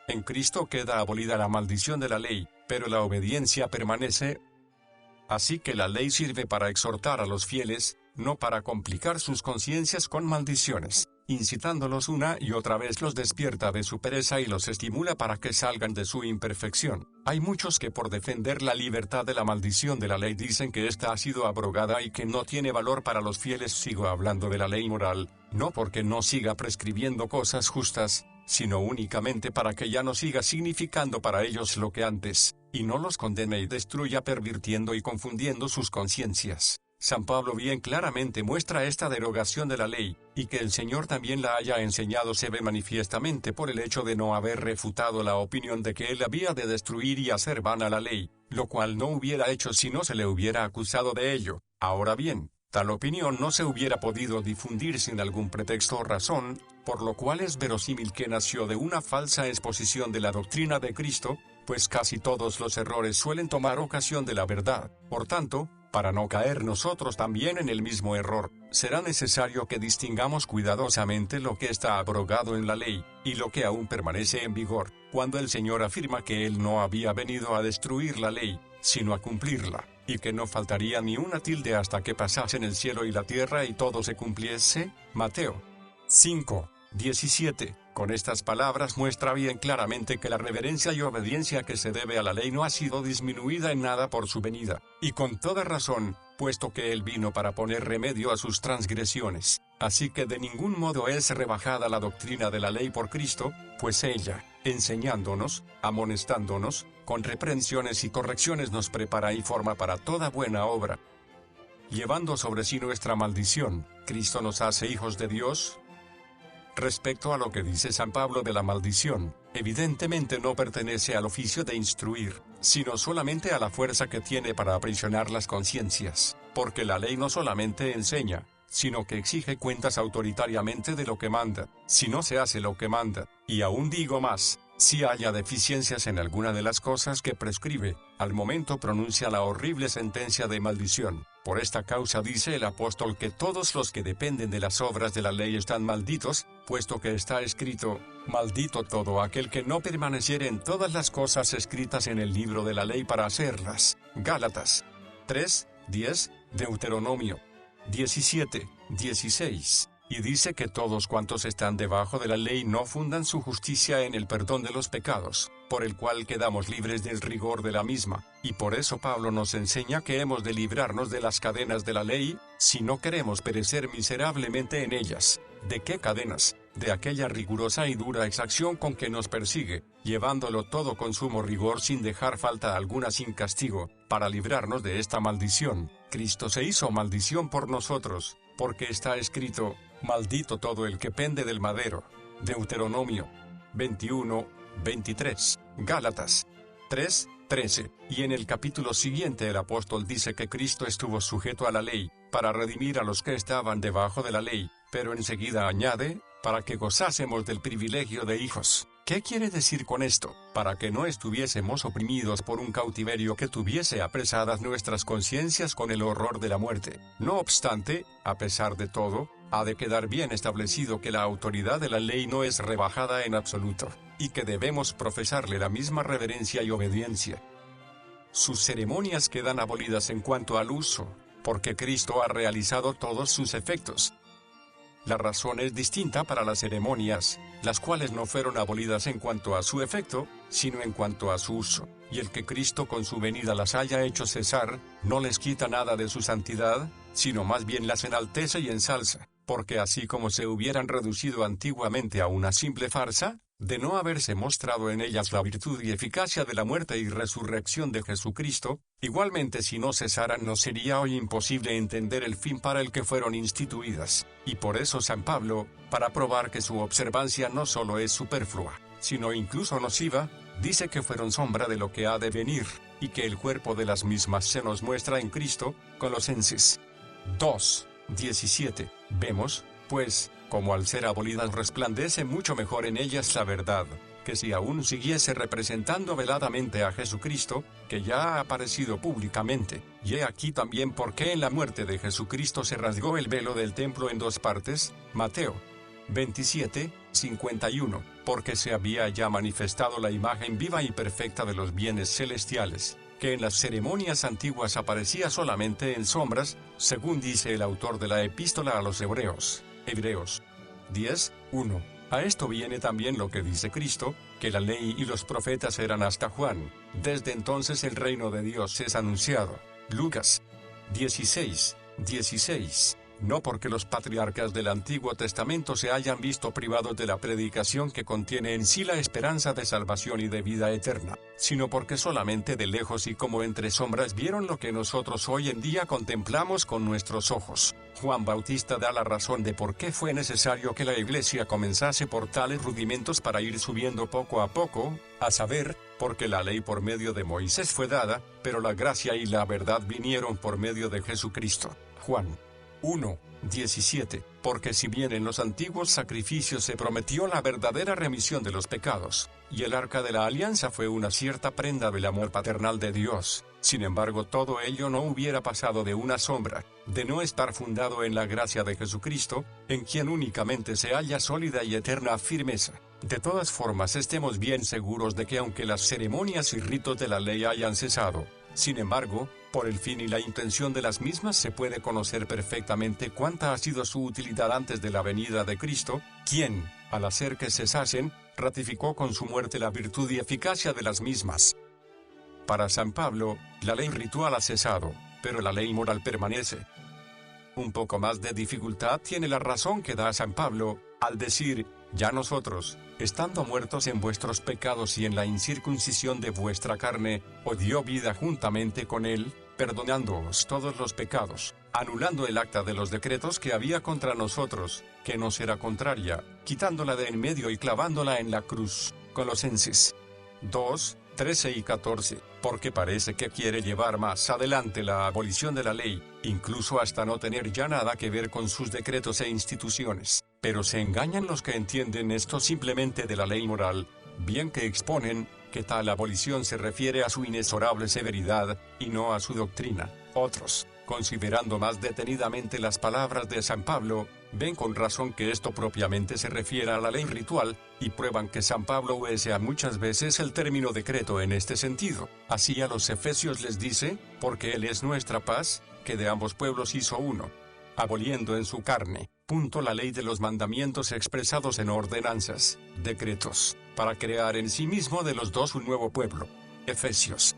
En Cristo queda abolida la maldición de la ley, pero la obediencia permanece. Así que la ley sirve para exhortar a los fieles, no para complicar sus conciencias con maldiciones. Incitándolos una y otra vez los despierta de su pereza y los estimula para que salgan de su imperfección. Hay muchos que por defender la libertad de la maldición de la ley dicen que ésta ha sido abrogada y que no tiene valor para los fieles. Sigo hablando de la ley moral, no porque no siga prescribiendo cosas justas, sino únicamente para que ya no siga significando para ellos lo que antes, y no los condene y destruya pervirtiendo y confundiendo sus conciencias. San Pablo bien claramente muestra esta derogación de la ley, y que el Señor también la haya enseñado se ve manifiestamente por el hecho de no haber refutado la opinión de que él había de destruir y hacer vana la ley, lo cual no hubiera hecho si no se le hubiera acusado de ello. Ahora bien, tal opinión no se hubiera podido difundir sin algún pretexto o razón, por lo cual es verosímil que nació de una falsa exposición de la doctrina de Cristo, pues casi todos los errores suelen tomar ocasión de la verdad. Por tanto, para no caer nosotros también en el mismo error, será necesario que distingamos cuidadosamente lo que está abrogado en la ley, y lo que aún permanece en vigor, cuando el Señor afirma que Él no había venido a destruir la ley, sino a cumplirla, y que no faltaría ni una tilde hasta que pasasen el cielo y la tierra y todo se cumpliese. Mateo 5, 17. Con estas palabras muestra bien claramente que la reverencia y obediencia que se debe a la ley no ha sido disminuida en nada por su venida, y con toda razón, puesto que Él vino para poner remedio a sus transgresiones. Así que de ningún modo es rebajada la doctrina de la ley por Cristo, pues ella, enseñándonos, amonestándonos, con reprensiones y correcciones nos prepara y forma para toda buena obra. Llevando sobre sí nuestra maldición, Cristo nos hace hijos de Dios. Respecto a lo que dice San Pablo de la maldición, evidentemente no pertenece al oficio de instruir, sino solamente a la fuerza que tiene para aprisionar las conciencias, porque la ley no solamente enseña, sino que exige cuentas autoritariamente de lo que manda, si no se hace lo que manda, y aún digo más, si haya deficiencias en alguna de las cosas que prescribe, al momento pronuncia la horrible sentencia de maldición. Por esta causa dice el apóstol que todos los que dependen de las obras de la ley están malditos, puesto que está escrito: maldito todo aquel que no permaneciere en todas las cosas escritas en el libro de la ley para hacerlas. Gálatas 3, 10, Deuteronomio 17, 16. y dice que todos cuantos están debajo de la ley no fundan su justicia en el perdón de los pecados, por el cual quedamos libres del rigor de la misma, y por eso Pablo nos enseña que hemos de librarnos de las cadenas de la ley, si no queremos perecer miserablemente en ellas. ¿De qué cadenas? De aquella rigurosa y dura exacción con que nos persigue, llevándolo todo con sumo rigor sin dejar falta alguna sin castigo, para librarnos de esta maldición. Cristo se hizo maldición por nosotros, porque está escrito, maldito todo el que pende del madero. Deuteronomio 21:23, Gálatas 3:13, y en el capítulo siguiente el apóstol dice que Cristo estuvo sujeto a la ley, para redimir a los que estaban debajo de la ley, pero enseguida añade, para que gozásemos del privilegio de hijos. ¿Qué quiere decir con esto? Para que no estuviésemos oprimidos por un cautiverio que tuviese apresadas nuestras conciencias con el horror de la muerte. No obstante, a pesar de todo, ha de quedar bien establecido que la autoridad de la ley no es rebajada en absoluto, y que debemos profesarle la misma reverencia y obediencia. Sus ceremonias quedan abolidas en cuanto al uso, porque Cristo ha realizado todos sus efectos. La razón es distinta para las ceremonias, las cuales no fueron abolidas en cuanto a su efecto, sino en cuanto a su uso, y el que Cristo con su venida las haya hecho cesar, no les quita nada de su santidad, sino más bien las enaltece y ensalza, porque así como se hubieran reducido antiguamente a una simple farsa, de no haberse mostrado en ellas la virtud y eficacia de la muerte y resurrección de Jesucristo, igualmente si no cesaran no sería hoy imposible entender el fin para el que fueron instituidas, y por eso San Pablo, para probar que su observancia no solo es superflua, sino incluso nociva, dice que fueron sombra de lo que ha de venir, y que el cuerpo de las mismas se nos muestra en Cristo. Colosenses 2:17. Vemos, pues, como al ser abolidas resplandece mucho mejor en ellas la verdad, que si aún siguiese representando veladamente a Jesucristo, que ya ha aparecido públicamente. Y he aquí también por qué en la muerte de Jesucristo se rasgó el velo del templo en dos partes, Mateo 27:51, porque se había ya manifestado la imagen viva y perfecta de los bienes celestiales, que en las ceremonias antiguas aparecía solamente en sombras, según dice el autor de la epístola a los Hebreos. Hebreos 10:1. A esto viene también lo que dice Cristo, que la ley y los profetas eran hasta Juan. Desde entonces el reino de Dios es anunciado. Lucas 16:16. No porque los patriarcas del Antiguo Testamento se hayan visto privados de la predicación que contiene en sí la esperanza de salvación y de vida eterna, sino porque solamente de lejos y como entre sombras vieron lo que nosotros hoy en día contemplamos con nuestros ojos. Juan Bautista da la razón de por qué fue necesario que la Iglesia comenzase por tales rudimentos para ir subiendo poco a poco, a saber, porque la ley por medio de Moisés fue dada, pero la gracia y la verdad vinieron por medio de Jesucristo. Juan 1:17, porque si bien en los antiguos sacrificios se prometió la verdadera remisión de los pecados, y el arca de la alianza fue una cierta prenda del amor paternal de Dios, sin embargo todo ello no hubiera pasado de una sombra, de no estar fundado en la gracia de Jesucristo, en quien únicamente se halla sólida y eterna firmeza. De todas formas estemos bien seguros de que aunque las ceremonias y ritos de la ley hayan cesado, sin embargo, por el fin y la intención de las mismas se puede conocer perfectamente cuánta ha sido su utilidad antes de la venida de Cristo, quien, al hacer que cesasen, ratificó con su muerte la virtud y eficacia de las mismas. Para San Pablo, la ley ritual ha cesado, pero la ley moral permanece. Un poco más de dificultad tiene la razón que da San Pablo, al decir, ya nosotros, estando muertos en vuestros pecados y en la incircuncisión de vuestra carne, os dio vida juntamente con él, perdonándoos todos los pecados, anulando el acta de los decretos que había contra nosotros, que nos era contraria, quitándola de en medio y clavándola en la cruz. Colosenses 2:13 y 14, porque parece que quiere llevar más adelante la abolición de la ley, incluso hasta no tener ya nada que ver con sus decretos e instituciones. Pero se engañan los que entienden esto simplemente de la ley moral, bien que exponen que tal abolición se refiere a su inexorable severidad, y no a su doctrina. Otros, considerando más detenidamente las palabras de San Pablo, ven con razón que esto propiamente se refiere a la ley ritual, y prueban que San Pablo usa muchas veces el término decreto en este sentido. Así a los efesios les dice, porque Él es nuestra paz, que de ambos pueblos hizo uno, aboliendo en su carne La ley de los mandamientos expresados en ordenanzas, decretos, para crear en sí mismo de los dos un nuevo pueblo. Efesios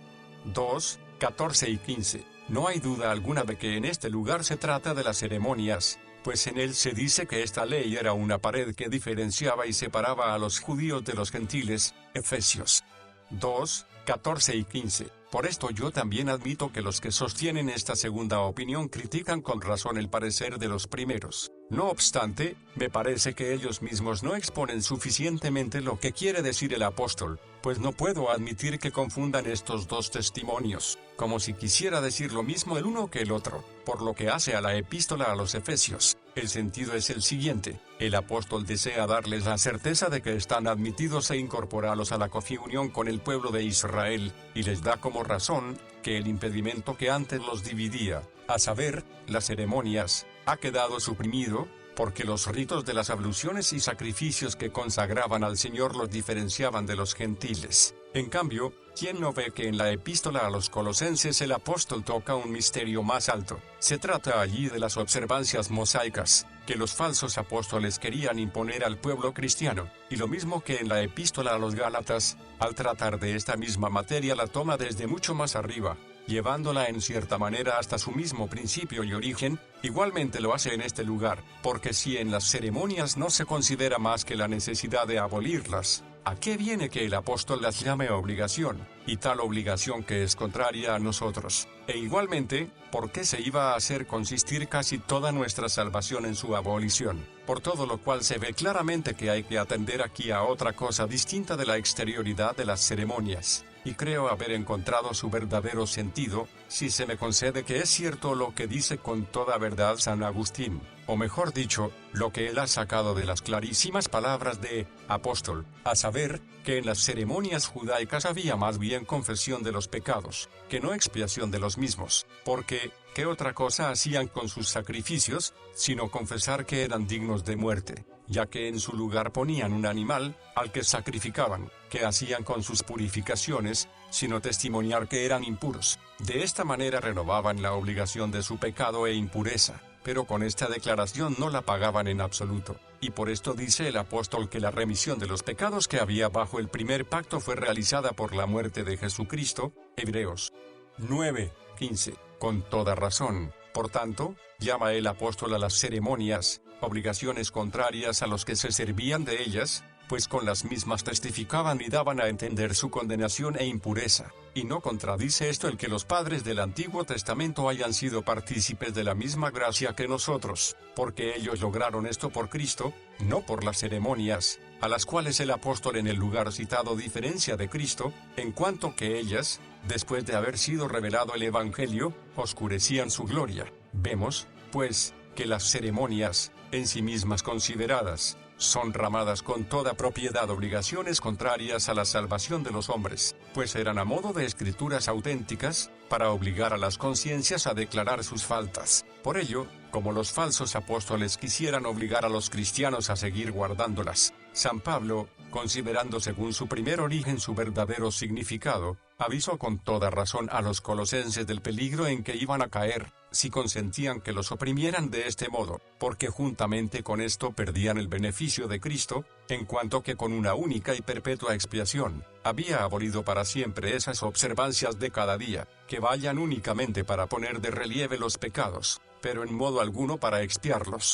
2, 14 y 15. No hay duda alguna de que en este lugar se trata de las ceremonias, pues en él se dice que esta ley era una pared que diferenciaba y separaba a los judíos de los gentiles. Efesios 2, 14 y 15. Por esto yo también admito que los que sostienen esta segunda opinión critican con razón el parecer de los primeros. No obstante, me parece que ellos mismos no exponen suficientemente lo que quiere decir el apóstol, pues no puedo admitir que confundan estos dos testimonios, como si quisiera decir lo mismo el uno que el otro. Por lo que hace a la epístola a los Efesios, el sentido es el siguiente: el apóstol desea darles la certeza de que están admitidos e incorporados a la comunión con el pueblo de Israel, y les da como razón que el impedimento que antes los dividía, a saber, las ceremonias, ha quedado suprimido, porque los ritos de las abluciones y sacrificios que consagraban al Señor los diferenciaban de los gentiles. En cambio, ¿quién no ve que en la epístola a los Colosenses el apóstol toca un misterio más alto? Se trata allí de las observancias mosaicas, que los falsos apóstoles querían imponer al pueblo cristiano, y lo mismo que en la epístola a los Gálatas, al tratar de esta misma materia la toma desde mucho más arriba, llevándola en cierta manera hasta su mismo principio y origen. Igualmente lo hace en este lugar, porque si en las ceremonias no se considera más que la necesidad de abolirlas, ¿a qué viene que el apóstol las llame obligación, y tal obligación que es contraria a nosotros? E igualmente, ¿por qué se iba a hacer consistir casi toda nuestra salvación en su abolición? Por todo lo cual se ve claramente que hay que atender aquí a otra cosa distinta de la exterioridad de las ceremonias, y creo haber encontrado su verdadero sentido, si se me concede que es cierto lo que dice con toda verdad San Agustín, o mejor dicho, lo que él ha sacado de las clarísimas palabras de apóstol, a saber, que en las ceremonias judaicas había más bien confesión de los pecados, que no expiación de los mismos, porque, ¿qué otra cosa hacían con sus sacrificios, sino confesar que eran dignos de muerte, ya que en su lugar ponían un animal, al que sacrificaban? ¿Qué hacían con sus purificaciones, sino testimoniar que eran impuros? De esta manera renovaban la obligación de su pecado e impureza, pero con esta declaración no la pagaban en absoluto, y por esto dice el apóstol que la remisión de los pecados que había bajo el primer pacto fue realizada por la muerte de Jesucristo. Hebreos 9, 15. Con toda razón, por tanto, llama el apóstol a las ceremonias obligaciones contrarias a los que se servían de ellas, pues con las mismas testificaban y daban a entender su condenación e impureza. Y no contradice esto el que los padres del Antiguo Testamento hayan sido partícipes de la misma gracia que nosotros, porque ellos lograron esto por Cristo, no por las ceremonias, a las cuales el apóstol en el lugar citado diferencia de Cristo, en cuanto que ellas, después de haber sido revelado el Evangelio, oscurecían su gloria. Vemos, pues, que las ceremonias, en sí mismas consideradas, son ramadas con toda propiedad obligaciones contrarias a la salvación de los hombres, pues eran a modo de escrituras auténticas, para obligar a las conciencias a declarar sus faltas. Por ello, como los falsos apóstoles quisieran obligar a los cristianos a seguir guardándolas, San Pablo, considerando según su primer origen su verdadero significado, avisó con toda razón a los colosenses del peligro en que iban a caer, si consentían que los oprimieran de este modo, porque juntamente con esto perdían el beneficio de Cristo, en cuanto que con una única y perpetua expiación, había abolido para siempre esas observancias de cada día, que vayan únicamente para poner de relieve los pecados, pero en modo alguno para expiarlos.